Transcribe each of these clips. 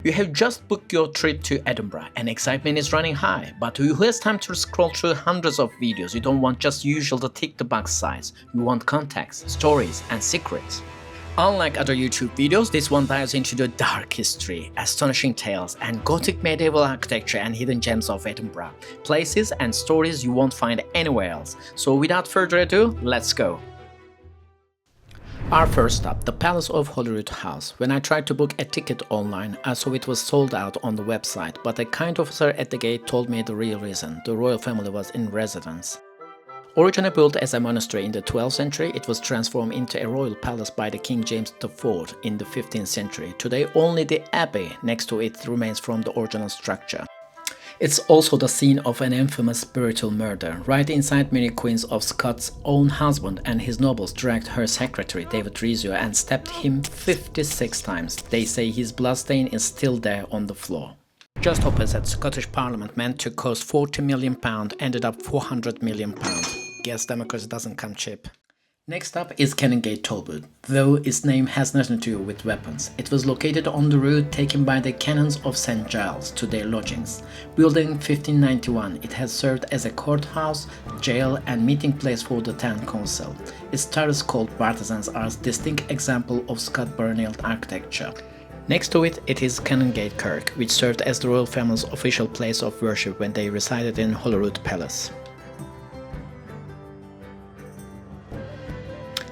You have just booked your trip to Edinburgh and excitement is running high, but who has time to scroll through hundreds of videos? You don't want just usual tick the box size, you want context, stories and secrets. Unlike other YouTube videos, this one dives into the dark history, astonishing tales, and gothic medieval architecture and hidden gems of Edinburgh, places and stories you won't find anywhere else. So without further ado, let's go! Our first stop, the Palace of Holyrood House. When I tried to book a ticket online, I saw it was sold out on the website, but a kind officer at the gate told me the real reason: the royal family was in residence. Originally built as a monastery in the 12th century, it was transformed into a royal palace by the King James IV in the 15th century. Today, only the abbey next to it remains from the original structure. It's also the scene of an infamous spiritual murder. Right inside, Mary Queen of Scots' own husband and his nobles dragged her secretary David Rizzio and stabbed him 56 times. They say his bloodstain is still there on the floor. Just opposite, Scottish Parliament, meant to cost £40 million, ended up £400 million. Guess democracy doesn't come cheap. Next up is Canongate Kirkyard, though its name has nothing to do with weapons. It was located on the route taken by the canons of St Giles to their lodgings. Built in 1591, it has served as a courthouse, jail and meeting place for the town council. Its terrace-called partisans are a distinct example of Scott Burnell architecture. Next to it, it is Canongate Kirk, which served as the royal family's official place of worship when they resided in Holyrood Palace.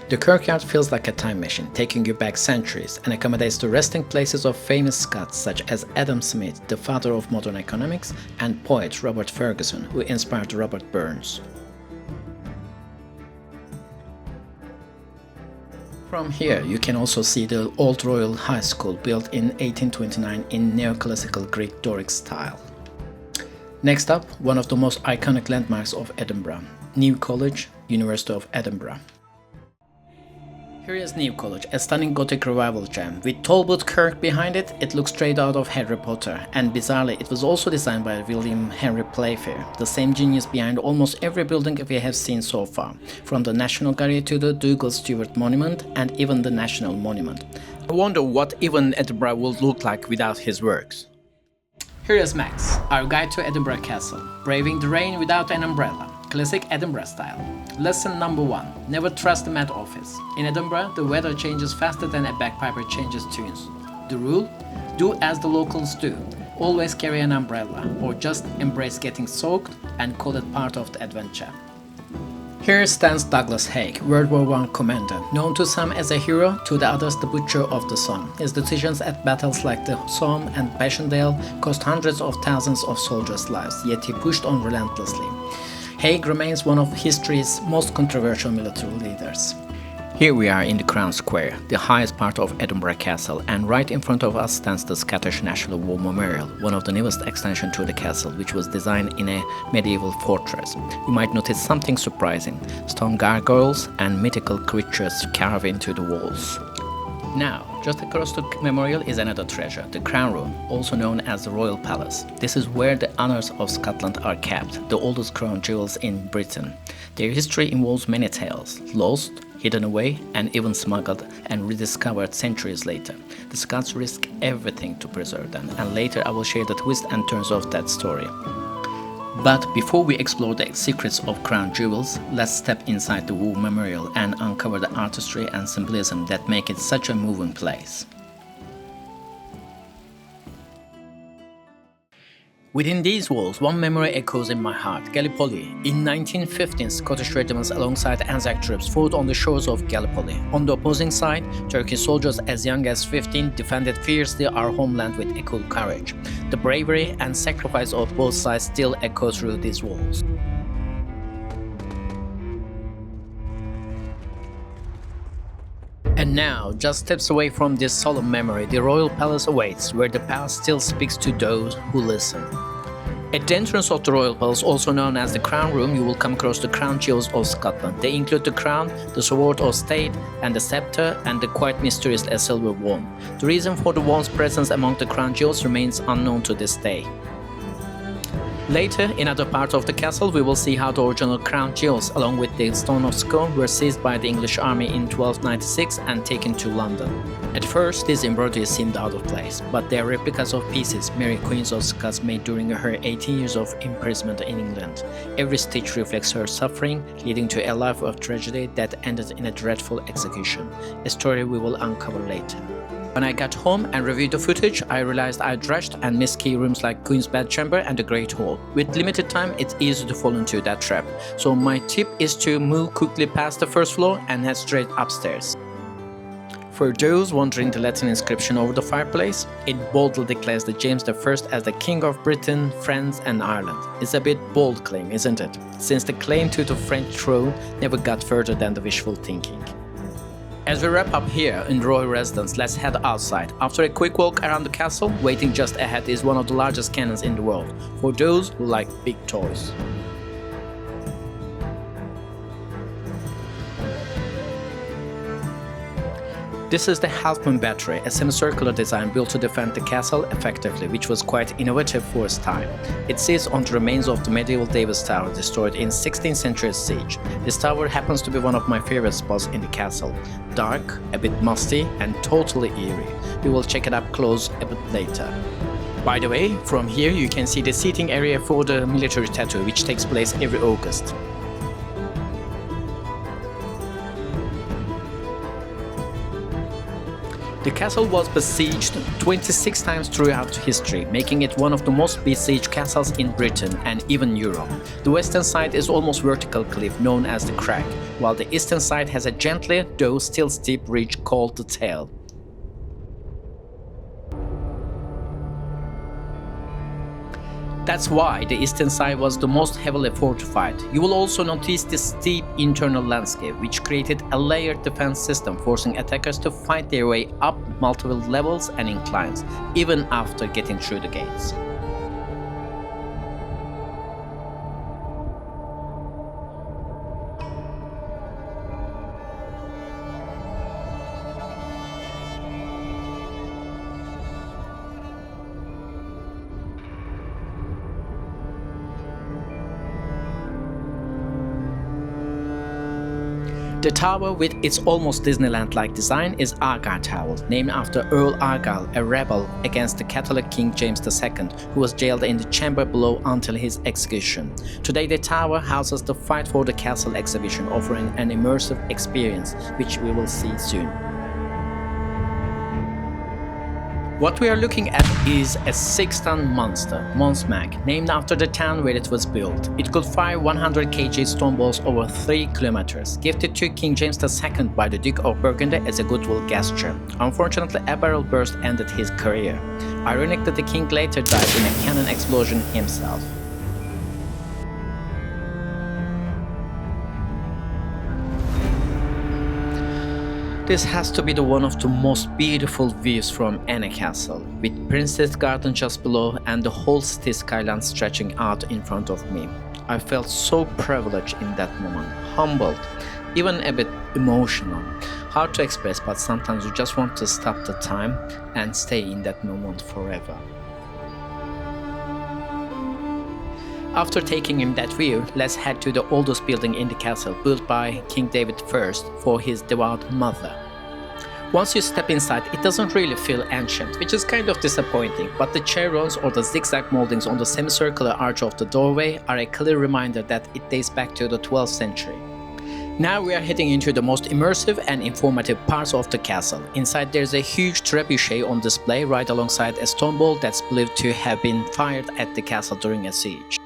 The Kirkyard feels like a time machine, taking you back centuries, and accommodates the resting places of famous Scots such as Adam Smith, the father of modern economics, and poet Robert Ferguson, who inspired Robert Burns. From here, you can also see the Old Royal High School, built in 1829 in neoclassical Greek Doric style. Next up, one of the most iconic landmarks of Edinburgh, New College, University of Edinburgh. Here is New College, a stunning Gothic revival gem. With Talbot Kirk behind it, it looks straight out of Harry Potter, and bizarrely, it was also designed by William Henry Playfair, the same genius behind almost every building we have seen so far, from the National Gallery to the Dougal Stewart Monument and even the National Monument. I wonder what even Edinburgh would look like without his works. Here is Max, our guide to Edinburgh Castle, braving the rain without an umbrella. Classic Edinburgh style. Lesson number 1. Never trust the Met Office. In Edinburgh, the weather changes faster than a bagpiper changes tunes. The rule? Do as the locals do. Always carry an umbrella, or just embrace getting soaked and call it part of the adventure. Here stands Douglas Haig, World War I commander, known to some as a hero, to the others the butcher of the Somme. His decisions at battles like the Somme and Passchendaele cost hundreds of thousands of soldiers' lives, yet he pushed on relentlessly. Haig remains one of history's most controversial military leaders. Here we are in the Crown Square, the highest part of Edinburgh Castle, and right in front of us stands the Scottish National War Memorial, one of the newest extensions to the castle, which was designed in a medieval fortress. You might notice something surprising: stone gargoyles and mythical creatures carved into the walls. Now, just across the memorial is another treasure, the Crown Room, also known as the Royal Palace. This is where the honours of Scotland are kept, the oldest crown jewels in Britain. Their history involves many tales, lost, hidden away, and even smuggled and rediscovered centuries later. The Scots risk everything to preserve them, and later I will share the twists and turns of that story. But before we explore the secrets of crown jewels, let's step inside the War Memorial and uncover the artistry and symbolism that make it such a moving place. Within these walls, one memory echoes in my heart: Gallipoli. In 1915, Scottish regiments alongside Anzac troops fought on the shores of Gallipoli. On the opposing side, Turkish soldiers as young as 15 defended fiercely our homeland with equal courage. The bravery and sacrifice of both sides still echo through these walls. And now, just steps away from this solemn memory, the Royal Palace awaits, where the past still speaks to those who listen. At the entrance of the Royal Palace, also known as the Crown Room, you will come across the crown jewels of Scotland. They include the crown, the sword of state, and the scepter, and the quite mysterious a silver wand. The reason for the wand's presence among the crown jewels remains unknown to this day. Later, in other parts of the castle, we will see how the original crown jewels, along with the Stone of Scone, were seized by the English army in 1296 and taken to London. At first, these embroideries seemed out of place, but they are replicas of pieces Mary Queen of Scots made during her 18 years of imprisonment in England. Every stitch reflects her suffering, leading to a life of tragedy that ended in a dreadful execution, a story we will uncover later. When I got home and reviewed the footage, I realized I'd rushed and missed key rooms like Queen's Bedchamber and the Great Hall. With limited time, it's easy to fall into that trap, so my tip is to move quickly past the first floor and head straight upstairs. For those wondering the Latin inscription over the fireplace, it boldly declares that James I as the King of Britain, France and Ireland. It's a bit bold claim, isn't it? Since the claim to the French throne never got further than the wishful thinking. As we wrap up here in the royal residence, let's head outside. After a quick walk around the castle, waiting just ahead is one of the largest cannons in the world, for those who like big toys. This is the Halfmoon Battery, a semicircular design built to defend the castle effectively, which was quite innovative for its time. It sits on the remains of the medieval Davis Tower destroyed in 16th century siege. This tower happens to be one of my favorite spots in the castle. Dark, a bit musty, and totally eerie. We will check it up close a bit later. By the way, from here you can see the seating area for the military tattoo, which takes place every August. The castle was besieged 26 times throughout history, making it one of the most besieged castles in Britain and even Europe. The western side is almost vertical cliff known as the Crag, while the eastern side has a gentler, though still steep ridge called the Tail. That's why the eastern side was the most heavily fortified. You will also notice the steep internal landscape, which created a layered defense system, forcing attackers to fight their way up multiple levels and inclines, even after getting through the gates. The tower, with its almost Disneyland-like design, is Argyll Tower, named after Earl Argyll, a rebel against the Catholic King James II, who was jailed in the chamber below until his execution. Today the tower houses the Fight for the Castle exhibition, offering an immersive experience, which we will see soon. What we are looking at is a 6-ton monster, Monsmag, named after the town where it was built. It could fire 100 kg stone balls over 3 kilometers, gifted to King James II by the Duke of Burgundy as a goodwill gesture. Unfortunately, a barrel burst ended his career. Ironic that the king later died in a cannon explosion himself. This has to be one of the most beautiful views from any castle, with Princess Garden just below and the whole city skyline stretching out in front of me. I felt so privileged in that moment, humbled, even a bit emotional. Hard to express, but sometimes you just want to stop the time and stay in that moment forever. After taking in that view, let's head to the oldest building in the castle, built by King David I for his devout mother. Once you step inside, it doesn't really feel ancient, which is kind of disappointing, but the chevrons or the zigzag moldings on the semicircular arch of the doorway are a clear reminder that it dates back to the 12th century. Now we are heading into the most immersive and informative parts of the castle. Inside there's a huge trebuchet on display right alongside a stone ball that's believed to have been fired at the castle during a siege.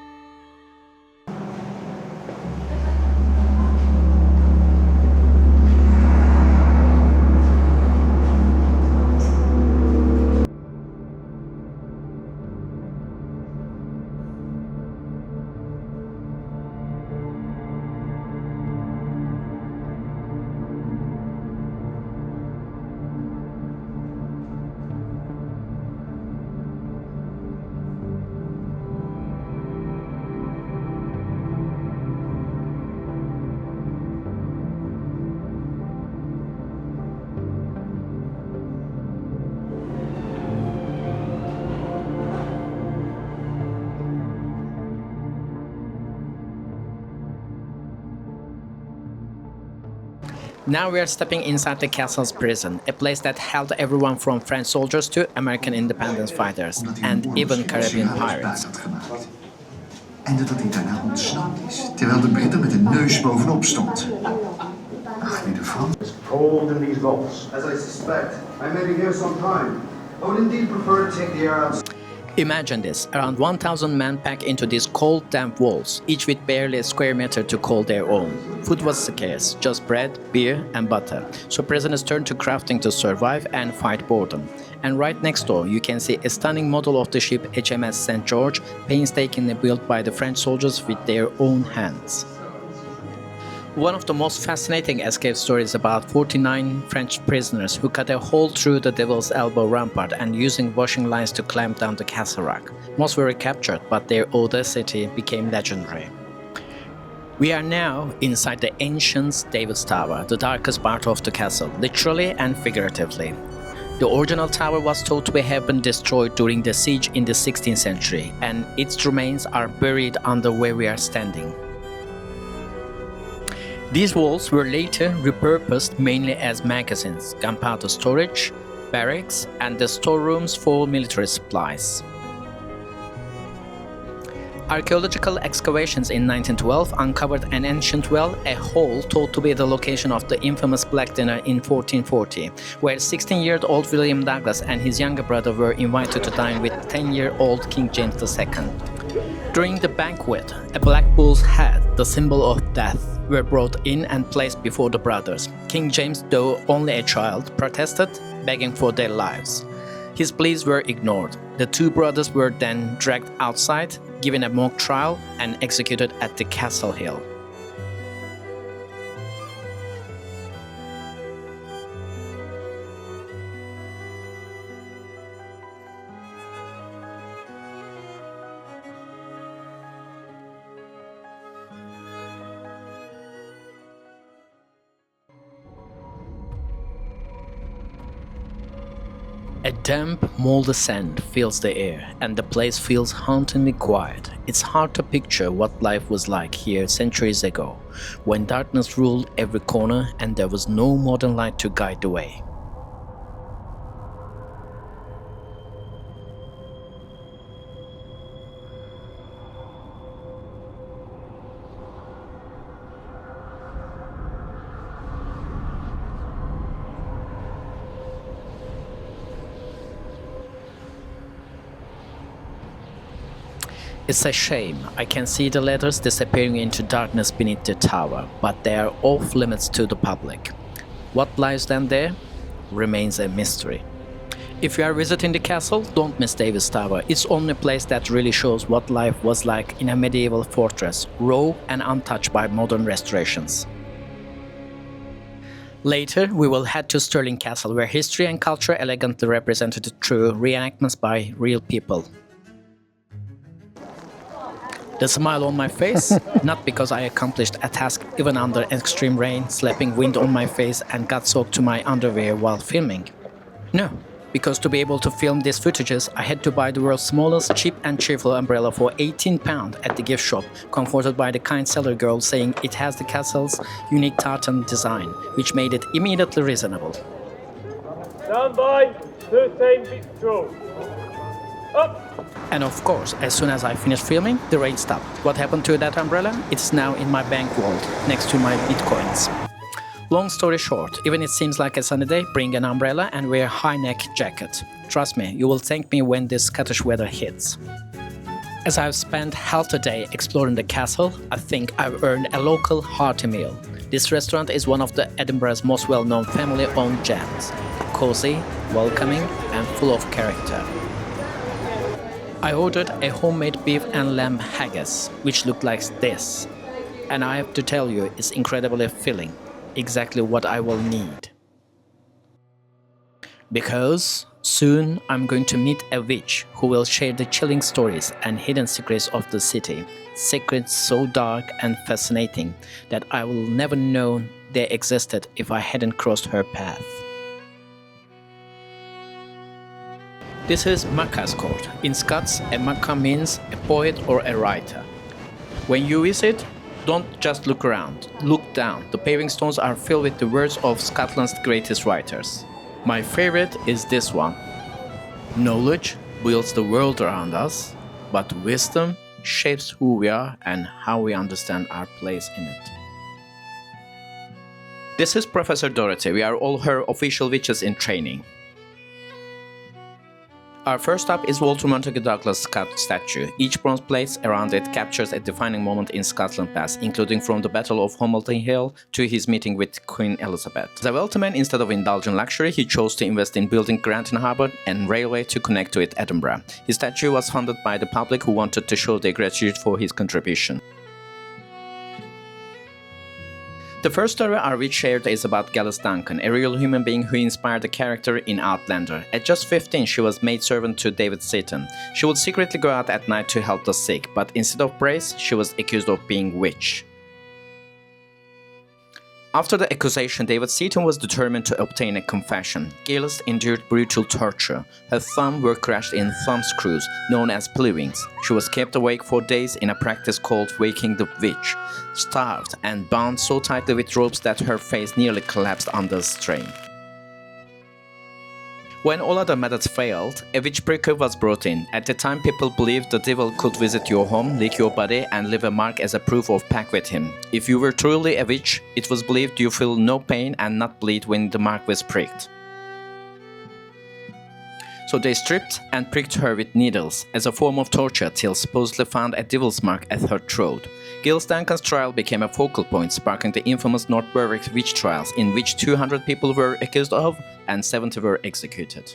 Now we are stepping inside the castle's prison, a place that held everyone from French soldiers to American independence fighters, and even Caribbean pirates. En dat hij daarna ontsnapt is, terwijl de Britten met de neus bovenop stond. Ach, wie ervan? It's cold in these vaults. As I suspect, I may be here some time. I would indeed prefer to take the air outside. Imagine this, around 1,000 men packed into these cold, damp walls, each with barely a square meter to call their own. Food was scarce, just bread, beer and butter, so prisoners turned to crafting to survive and fight boredom. And right next door you can see a stunning model of the ship HMS St George, painstakingly built by the French soldiers with their own hands. One of the most fascinating escape stories about 49 French prisoners who cut a hole through the Devil's Elbow rampart and using washing lines to clamp down the castle rock. Most were captured, but their audacity became legendary. We are now inside the ancient David's Tower, the darkest part of the castle, literally and figuratively. The original tower was thought to have been destroyed during the siege in the 16th century, and its remains are buried under where we are standing. These walls were later repurposed mainly as magazines, gunpowder storage, barracks, and the storerooms for military supplies. Archaeological excavations in 1912 uncovered an ancient well, a hole thought to be the location of the infamous Black Dinner in 1440, where 16-year-old William Douglas and his younger brother were invited to dine with 10-year-old King James II. During the banquet, a black bull's head, the symbol of death, were brought in and placed before the brothers. King James, though only a child, protested, begging for their lives. His pleas were ignored. The two brothers were then dragged outside, given a mock trial, and executed at the Castle Hill. A damp, moldy scent fills the air, and the place feels hauntingly quiet. It's hard to picture what life was like here centuries ago, when darkness ruled every corner and there was no modern light to guide the way. It's a shame. I can see the letters disappearing into darkness beneath the tower, but they are off limits to the public. What lies down there remains a mystery. If you are visiting the castle, don't miss David's Tower. It's the only place that really shows what life was like in a medieval fortress, raw and untouched by modern restorations. Later, we will head to Stirling Castle, where history and culture elegantly represented through reenactments by real people. The smile on my face, not because I accomplished a task even under extreme rain, slapping wind on my face and got soaked to my underwear while filming. No, because to be able to film these footages, I had to buy the world's smallest cheap and cheerful umbrella for £18 at the gift shop, comforted by the kind seller girl saying it has the castle's unique tartan design, which made it immediately reasonable. Stand by, 13 feet patrol. Up! And of course, as soon as I finished filming, the rain stopped. What happened to that umbrella? It's now in my bank vault, next to my bitcoins. Long story short, even it seems like a sunny day, bring an umbrella and wear a high-neck jacket. Trust me, you will thank me when this Scottish weather hits. As I've spent half a day exploring the castle, I think I've earned a local hearty meal. This restaurant is one of the Edinburgh's most well-known family-owned gems. Cozy, welcoming, and full of character. I ordered a homemade beef and lamb haggis, which looked like this. And I have to tell you, it's incredibly filling. Exactly what I will need. Because soon I'm going to meet a witch who will share the chilling stories and hidden secrets of the city. Secrets so dark and fascinating that I will never know they existed if I hadn't crossed her path. This is Macca's court. In Scots, a Macca means a poet or a writer. When you visit, Don't just look around, look down. The paving stones are filled with the words of Scotland's greatest writers. My favorite is this one. Knowledge builds the world around us, but wisdom shapes who we are and how we understand our place in it. This is Professor Dorothy. We are all her official witches in training. Our first stop is Walter Montagu Douglas Scott statue. Each bronze plate around it captures a defining moment in Scotland past, including from the Battle of Hamilton Hill to his meeting with Queen Elizabeth. As a wealthy man, instead of indulging luxury, he chose to invest in building Granton Harbour and railway to connect to it Edinburgh. His statue was funded by the public who wanted to show their gratitude for his contribution. The first story our witch shared is about Gladys Duncan, a real human being who inspired the character in Outlander. At just 15, she was maidservant to David Seaton. She would secretly go out at night to help the sick, but instead of praise, she was accused of being witch. After the accusation, David Seaton was determined to obtain a confession. Gladys endured brutal torture. Her thumbs were crushed in thumb screws, known as pullywings. She was kept awake for days in a practice called waking the witch, starved and bound so tightly with ropes that her face nearly collapsed under the strain. When all other methods failed, a witch breaker was brought in. At the time, people believed the devil could visit your home, lick your body, and leave a mark as a proof of pact with him. If you were truly a witch, it was believed you feel no pain and not bleed when the mark was pricked. So they stripped and pricked her with needles as a form of torture till supposedly found a devil's mark at her throat. Gladys Duncan's trial became a focal point, sparking the infamous North Berwick witch trials, in which 200 people were accused of and 70 were executed.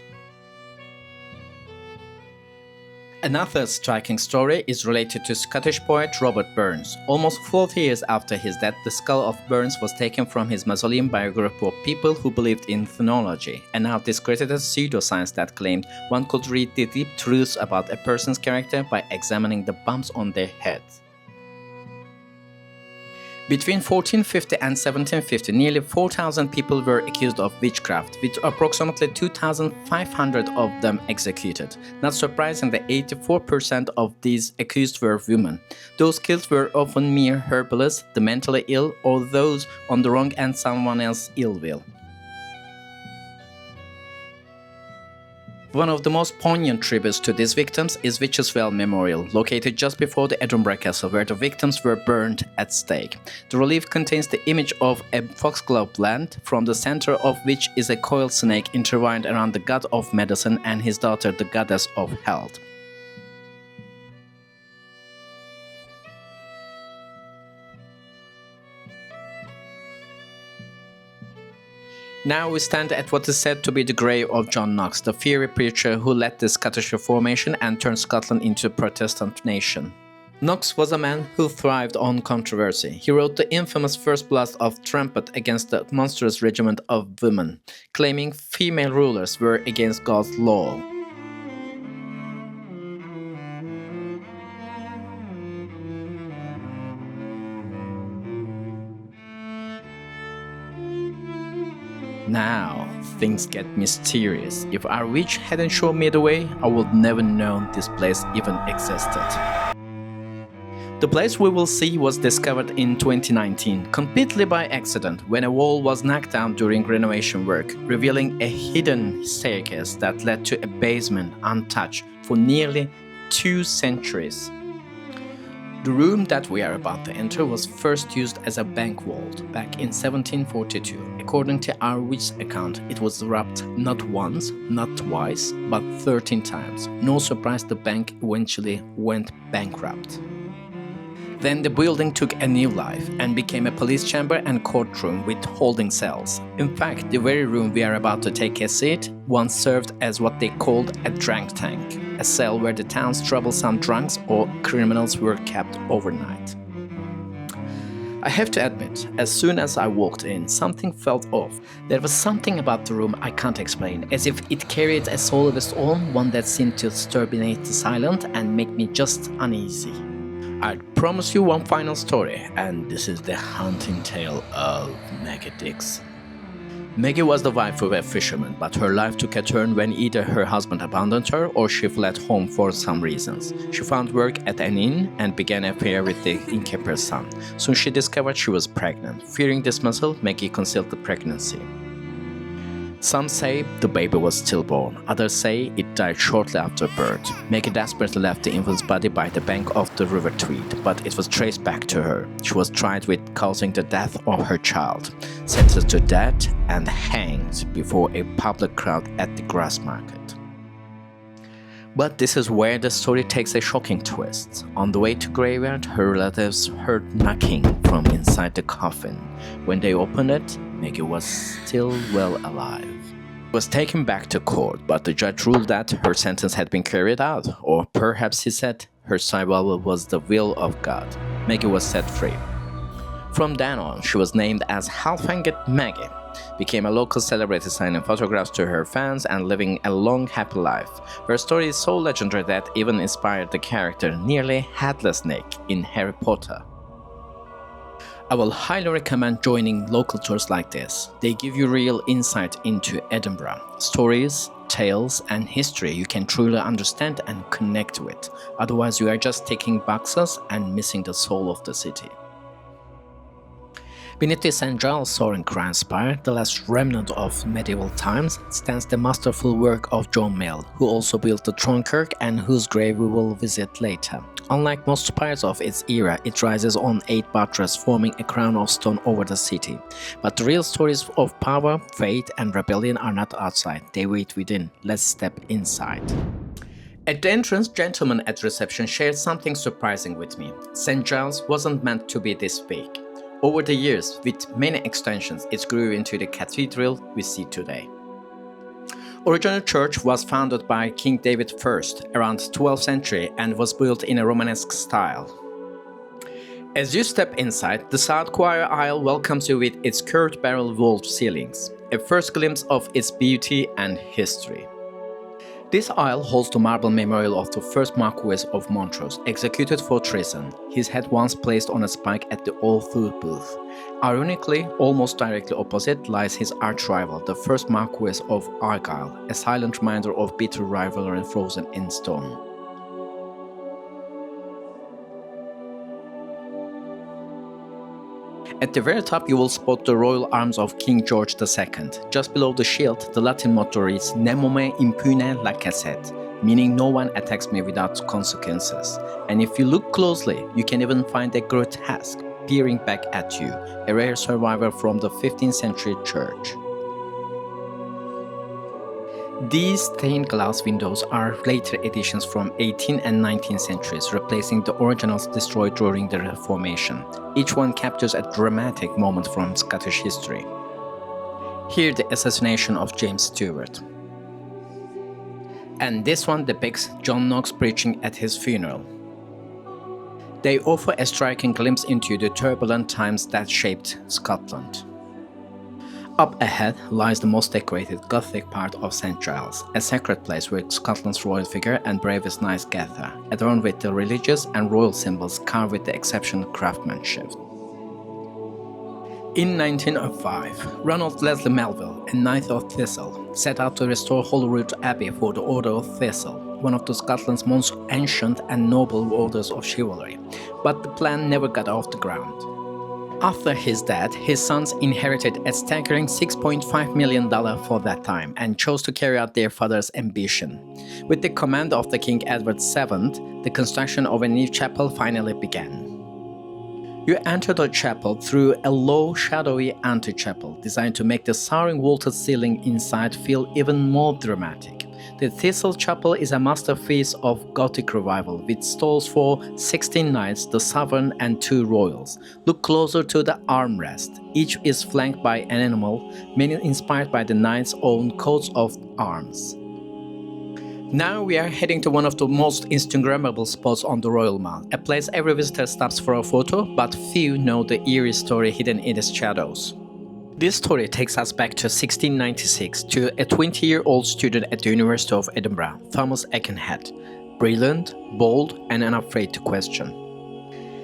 Another striking story is related to Scottish poet Robert Burns. Almost 40 years after his death, the skull of Burns was taken from his mausoleum by a group of people who believed in phrenology, and now discredited pseudoscience that claimed one could read the deep truths about a person's character by examining the bumps on their heads. Between 1450 and 1750, nearly 4,000 people were accused of witchcraft, with approximately 2,500 of them executed. Not surprisingly, 84% of these accused were women. Those killed were often mere herbalists, the mentally ill, or those on the wrong and someone else's ill will. One of the most poignant tributes to these victims is Witches' Well Memorial, located just before the Edinburgh Castle, where the victims were burned at stake. The relief contains the image of a foxglove plant, from the center of which is a coiled snake intertwined around the god of medicine and his daughter, the goddess of health. Now we stand at what is said to be the grave of John Knox, the fiery preacher who led the Scottish Reformation and turned Scotland into a Protestant nation. Knox was a man who thrived on controversy. He wrote the infamous First Blast of Trumpet against the monstrous regiment of women, claiming female rulers were against God's law. Now, things get mysterious. If our witch hadn't shown me the way, I would never known this place even existed. The place we will see was discovered in 2019, completely by accident, when a wall was knocked down during renovation work, revealing a hidden staircase that led to a basement untouched for nearly 2 centuries. The room that we are about to enter was first used as a bank vault back in 1742. According to our witch's account, it was robbed not once, not twice, but 13 times. No surprise the bank eventually went bankrupt. Then the building took a new life and became a police chamber and courtroom with holding cells. In fact, the very room we are about to take a seat once served as what they called a drunk tank, a cell where the town's troublesome drunks or criminals were kept overnight. I have to admit, as soon as I walked in, something felt off. There was something about the room I can't explain, as if it carried a soul of its own, one that seemed to stir beneath the silence and make me just uneasy. I promise you one final story, and this is the haunting tale of Megadix. Maggie was the wife of a fisherman, but her life took a turn when either her husband abandoned her or she fled home for some reasons. She found work at an inn and began an affair with the innkeeper's son. Soon she discovered she was pregnant. Fearing dismissal, Maggie concealed the pregnancy. Some say the baby was stillborn, others say it died shortly after birth. Maggie desperately left the infant's body by the bank of the River Tweed, but it was traced back to her. She was tried with causing the death of her child, sentenced to death and hanged before a public crowd at the Grassmarket. But this is where the story takes a shocking twist. On the way to graveyard, her relatives heard knocking from inside the coffin. When they opened it, Maggie was still well alive. She was taken back to court, but the judge ruled that her sentence had been carried out, or perhaps he said her survival was the will of God. Maggie was set free. From then on, she was named as Halfhanged Maggie, became a local celebrity signing photographs to her fans and living a long, happy life. Her story is so legendary that even inspired the character Nearly Headless Nick in Harry Potter. I will highly recommend joining local tours like this. They give you real insight into Edinburgh, stories, tales, and history you can truly understand and connect with. Otherwise, you are just ticking boxes and missing the soul of the city. Beneath the St Giles soaring crown spire, the last remnant of medieval times, stands the masterful work of John Mill, who also built the Tron Kirk and whose grave we will visit later. Unlike most spires of its era, it rises on 8 buttresses, forming a crown of stone over the city. But the real stories of power, faith, and rebellion are not outside, they wait within. Let's step inside. At the entrance, gentlemen at reception shared something surprising with me. St Giles wasn't meant to be this big. Over the years, with many extensions, it grew into the cathedral we see today. Original church was founded by King David I around 12th century and was built in a Romanesque style. As you step inside, the south choir aisle welcomes you with its curved barrel-vault ceilings, a first glimpse of its beauty and history. This aisle holds the marble memorial of the first Marquess of Montrose, executed for treason, his head once placed on a spike at the old food booth. Ironically, almost directly opposite lies his arch-rival, the first Marquess of Argyll, a silent reminder of bitter rivalry frozen in stone. At the very top you will spot the royal arms of King George II. Just below the shield, the Latin motto reads "Nemo me impune lacesset", meaning no one attacks me without consequences. And if you look closely, you can even find a grotesque peering back at you, a rare survivor from the 15th century church. These stained glass windows are later additions from 18th and 19th centuries, replacing the originals destroyed during the Reformation. Each one captures a dramatic moment from Scottish history. Here, the assassination of James Stewart. And this one depicts John Knox preaching at his funeral. They offer a striking glimpse into the turbulent times that shaped Scotland. Up ahead lies the most decorated Gothic part of St Giles, a sacred place where Scotland's royal figure and bravest knights gather, adorned with the religious and royal symbols carved with the exceptional craftsmanship. In 1905, Ronald Leslie Melville, a Knight of Thistle, set out to restore Holyrood Abbey for the Order of Thistle, one of Scotland's most ancient and noble orders of chivalry, but the plan never got off the ground. After his death, his sons inherited a staggering $6.5 million for that time and chose to carry out their father's ambition. With the command of the King Edward VII, the construction of a new chapel finally began. You enter the chapel through a low, shadowy antechapel designed to make the soaring vaulted ceiling inside feel even more dramatic. The Thistle Chapel is a masterpiece of Gothic revival with stalls for 16 knights, the sovereign and 2 royals. Look closer to the armrest. Each is flanked by an animal, many inspired by the knights' own coats of arms. Now we are heading to one of the most Instagrammable spots on the Royal Mall, a place every visitor stops for a photo, but few know the eerie story hidden in its shadows. This story takes us back to 1696 to a 20-year-old student at the University of Edinburgh, Thomas Aikenhead, brilliant, bold, and unafraid to question.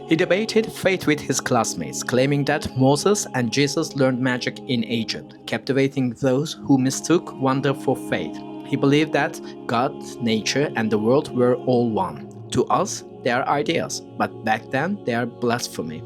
He debated faith with his classmates, claiming that Moses and Jesus learned magic in Egypt, captivating those who mistook wonder for faith. He believed that God, nature, and the world were all one. To us, they are ideas, but back then they are blasphemy.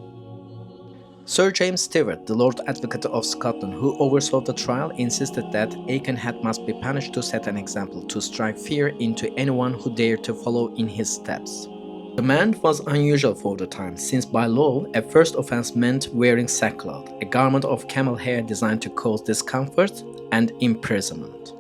Sir James Stewart, the Lord Advocate of Scotland, who oversaw the trial, insisted that Aikenhead must be punished to set an example, to strike fear into anyone who dared to follow in his steps. The man was unusual for the time, since by law, a first offense meant wearing sackcloth, a garment of camel hair designed to cause discomfort and imprisonment.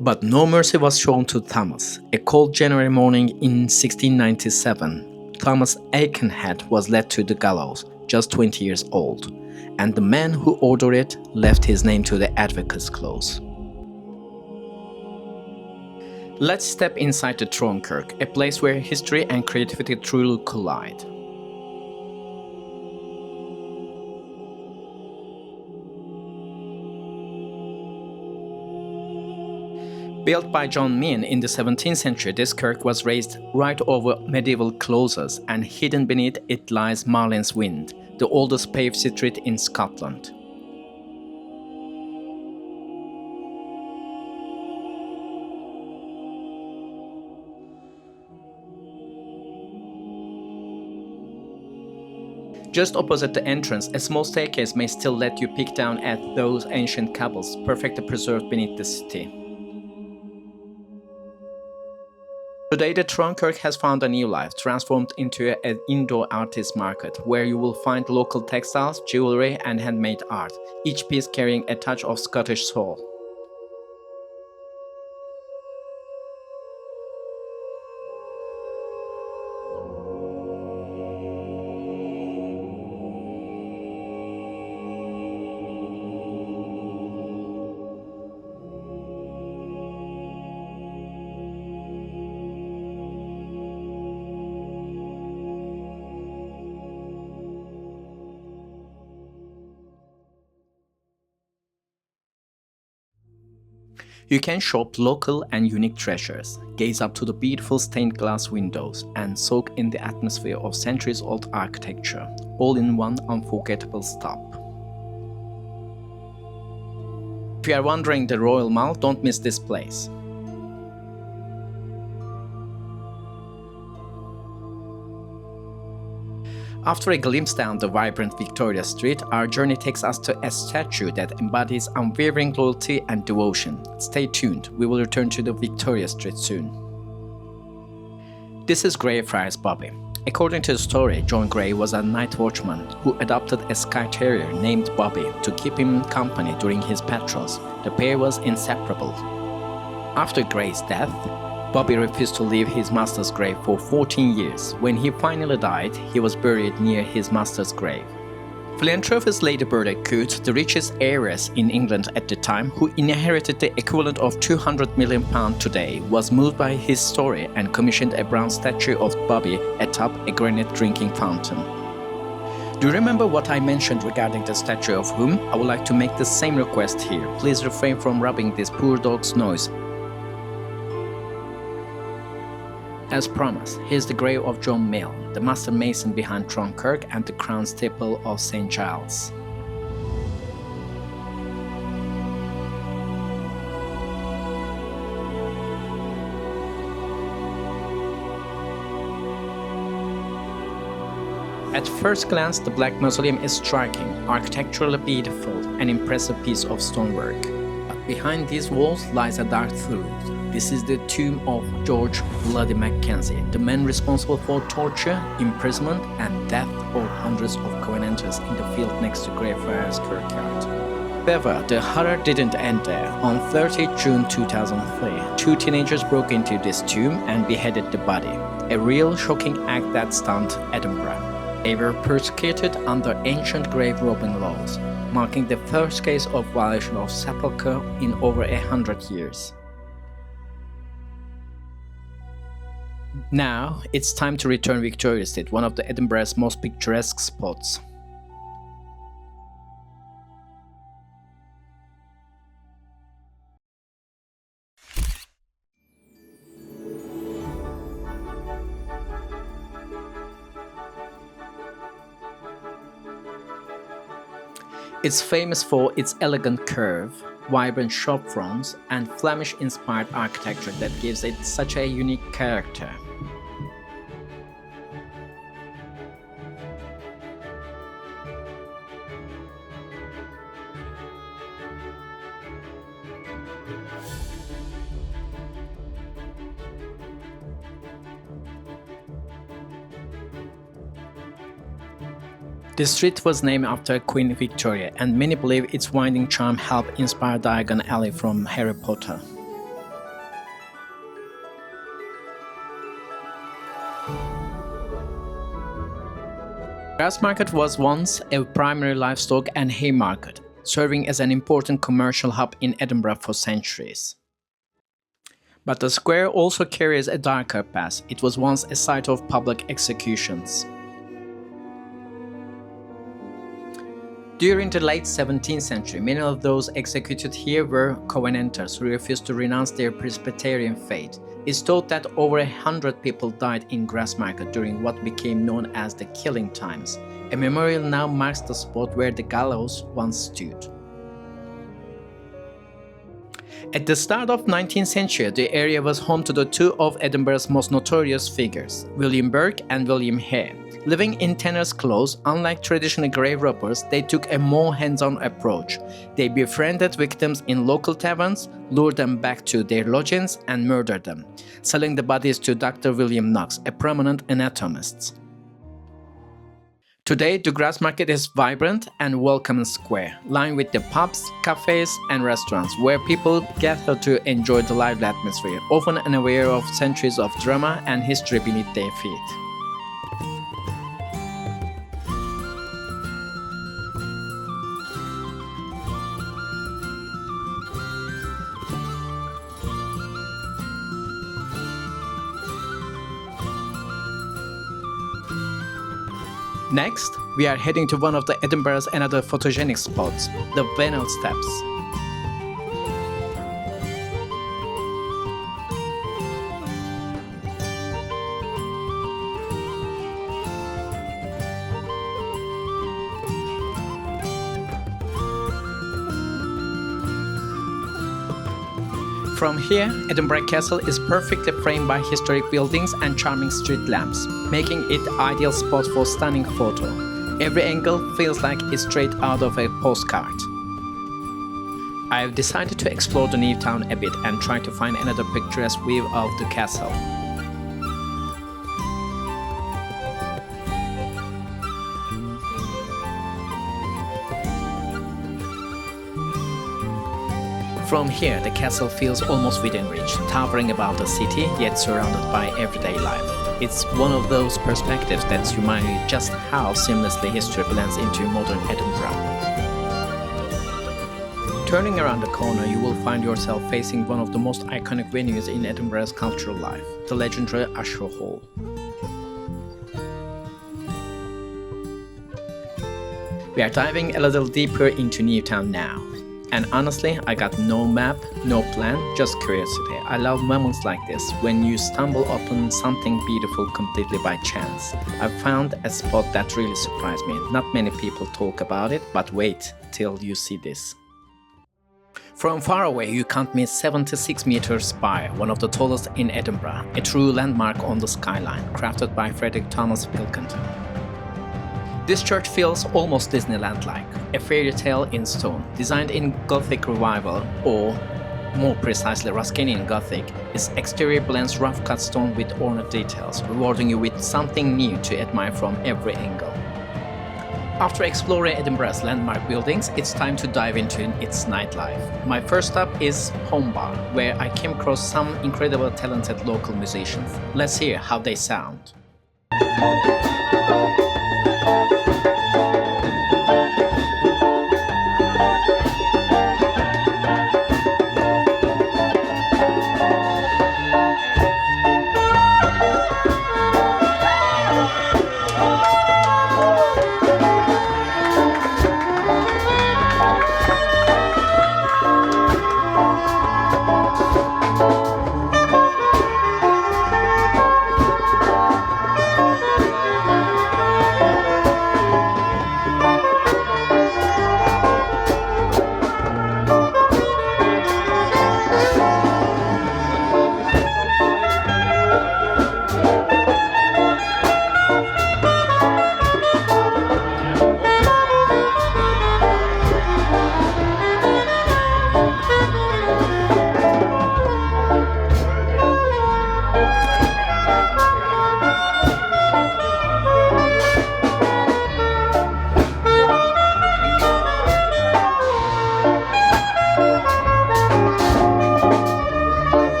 But no mercy was shown to Thomas. A cold January morning in 1697, Thomas Aikenhead was led to the gallows, just 20 years old, and the man who ordered it left his name to the Advocate's Clause. Let's step inside the Tron Kirk, a place where history and creativity truly collide. Built by John Meehan in the 17th century, this kirk was raised right over medieval closes, and hidden beneath it lies Marlin's Wynd, the oldest paved street in Scotland. Just opposite the entrance, a small staircase may still let you peek down at those ancient cobbles, perfectly preserved beneath the city. Today, the Tron Kirk has found a new life, transformed into an indoor artist market, where you will find local textiles, jewelry, and handmade art, each piece carrying a touch of Scottish soul. You can shop local and unique treasures, gaze up to the beautiful stained glass windows, and soak in the atmosphere of centuries-old architecture, all in one unforgettable stop. If you are wandering the Royal Mall, don't miss this place. After a glimpse down the vibrant Victoria Street, our journey takes us to a statue that embodies unwavering loyalty and devotion. Stay tuned, we will return to the Victoria Street soon. This is Greyfriars Bobby. According to the story, John Grey was a night watchman who adopted a Skye Terrier named Bobby to keep him company during his patrols. The pair was inseparable. After Grey's death, Bobby refused to leave his master's grave for 14 years. When he finally died, he was buried near his master's grave. Philanthropist Lady Bertha Coote, the richest heiress in England at the time, who inherited the equivalent of £200 million today, was moved by his story and commissioned a bronze statue of Bobby atop a granite drinking fountain. Do you remember what I mentioned regarding the statue of whom? I would like to make the same request here. Please refrain from rubbing this poor dog's nose. As promised, here's the grave of John Milne, the master mason behind Tron Kirk and the crown steeple of St Giles. At first glance, the Black Mausoleum is striking, architecturally beautiful, an impressive piece of stonework. But behind these walls lies a dark truth. This is the tomb of George Bloody Mackenzie, the man responsible for torture, imprisonment, and death of hundreds of Covenanters in the field next to Greyfriars Kirkyard. However, the horror didn't end there. On 30 June 2003, two teenagers broke into this tomb and beheaded the body, a real shocking act that stunned Edinburgh. They were persecuted under ancient grave robbing laws, marking the first case of violation of sepulchre in over 100 years. Now, it's time to return Victoria Street, one of the Edinburgh's most picturesque spots. It's famous for its elegant curve, vibrant shop fronts, and Flemish-inspired architecture that gives it such a unique character. The street was named after Queen Victoria, and many believe its winding charm helped inspire Diagon Alley from Harry Potter. Grassmarket was once a primary livestock and hay market, serving as an important commercial hub in Edinburgh for centuries. But the square also carries a darker past. It was once a site of public executions. During the late 17th century, many of those executed here were Covenanters who refused to renounce their Presbyterian faith. It's thought that over 100 people died in Grassmarket during what became known as the Killing Times. A memorial now marks the spot where the gallows once stood. At the start of 19th century, the area was home to the two of Edinburgh's most notorious figures, William Burke and William Hare. Living in tenants' clothes, unlike traditional grave robbers, they took a more hands-on approach. They befriended victims in local taverns, lured them back to their lodgings, and murdered them, selling the bodies to Dr. William Knox, a prominent anatomist. Today, the Grassmarket is vibrant and welcoming square, lined with the pubs, cafes, and restaurants where people gather to enjoy the lively atmosphere, often unaware of centuries of drama and history beneath their feet. Next, we are heading to one of the Edinburgh's another photogenic spots, the Venel Steps. From here, Edinburgh Castle is perfectly framed by historic buildings and charming street lamps, making it an ideal spot for stunning photo. Every angle feels like it's straight out of a postcard. I have decided to explore the new town a bit and try to find another picturesque view of the castle. From here, the castle feels almost within reach, towering above the city, yet surrounded by everyday life. It's one of those perspectives that remind you just how seamlessly history blends into modern Edinburgh. Turning around the corner, you will find yourself facing one of the most iconic venues in Edinburgh's cultural life, the legendary Usher Hall. We are diving a little deeper into Newtown now. And honestly, I got no map, no plan, just curiosity. I love moments like this, when you stumble upon something beautiful completely by chance. I found a spot that really surprised me. Not many people talk about it, but wait till you see this. From far away, you can't miss 76-meter spire, one of the tallest in Edinburgh, a true landmark on the skyline, crafted by Frederick Thomas Pilkington. This church feels almost Disneyland-like, a fairy tale in stone, designed in Gothic revival, or more precisely Ruskinian Gothic. Its exterior blends rough-cut stone with ornate details, rewarding you with something new to admire from every angle. After exploring Edinburgh's landmark buildings, it's time to dive into its nightlife. My first stop is Home Bar, where I came across some incredible talented local musicians. Let's hear how they sound.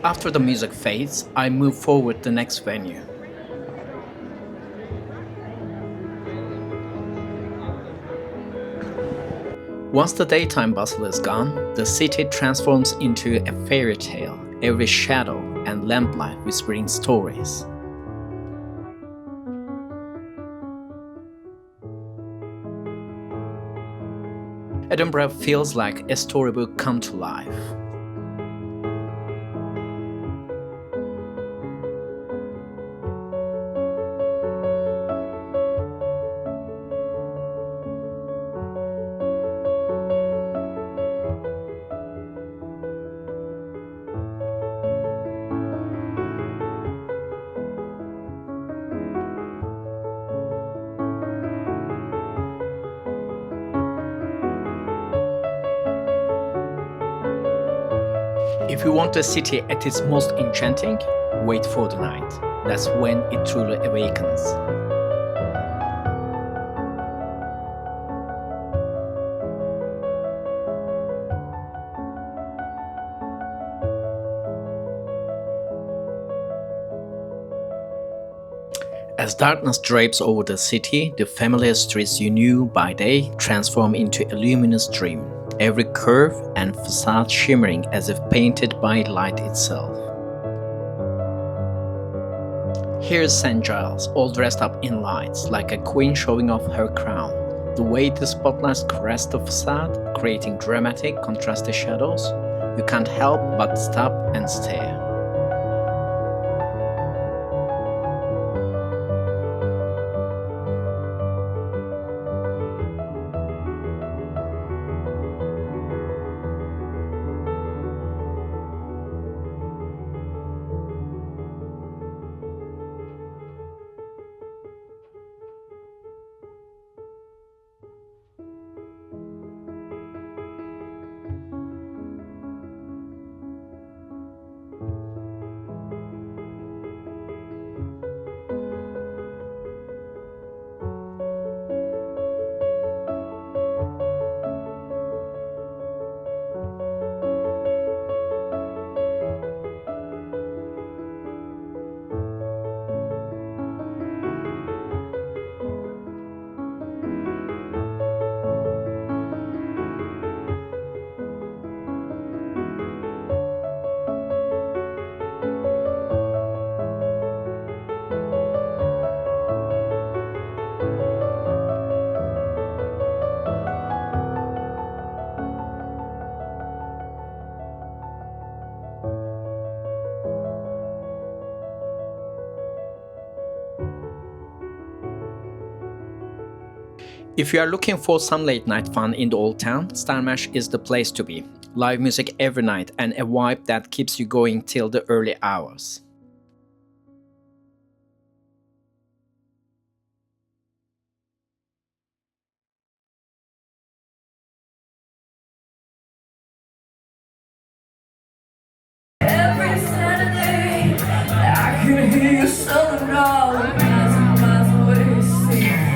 After the music fades, I move forward the next venue. Once the daytime bustle is gone, the city transforms into a fairy tale, every shadow and lamplight whispering stories. Edinburgh feels like a storybook come to life. If you want a city at its most enchanting, wait for the night. That's when it truly awakens. As darkness drapes over the city, the familiar streets you knew by day transform into a luminous dream, every curve and facade shimmering as if painted by light itself. Here's St Giles, all dressed up in lights, like a queen showing off her crown. The way the spotlights caress the facade, creating dramatic, contrasted shadows, you can't help but stop and stare. If you are looking for some late night fun in the old town, Stramash is the place to be. Live music every night and a vibe that keeps you going till the early hours. Every Saturday, I can hear you southern drawl miles and miles away. Sing.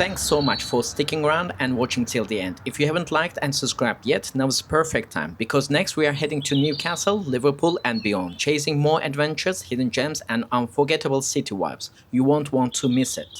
Thanks so much for sticking around and watching till the end. If you haven't liked and subscribed yet, now is the perfect time, because next we are heading to Newcastle, Liverpool and beyond, chasing more adventures, hidden gems and unforgettable city vibes. You won't want to miss it.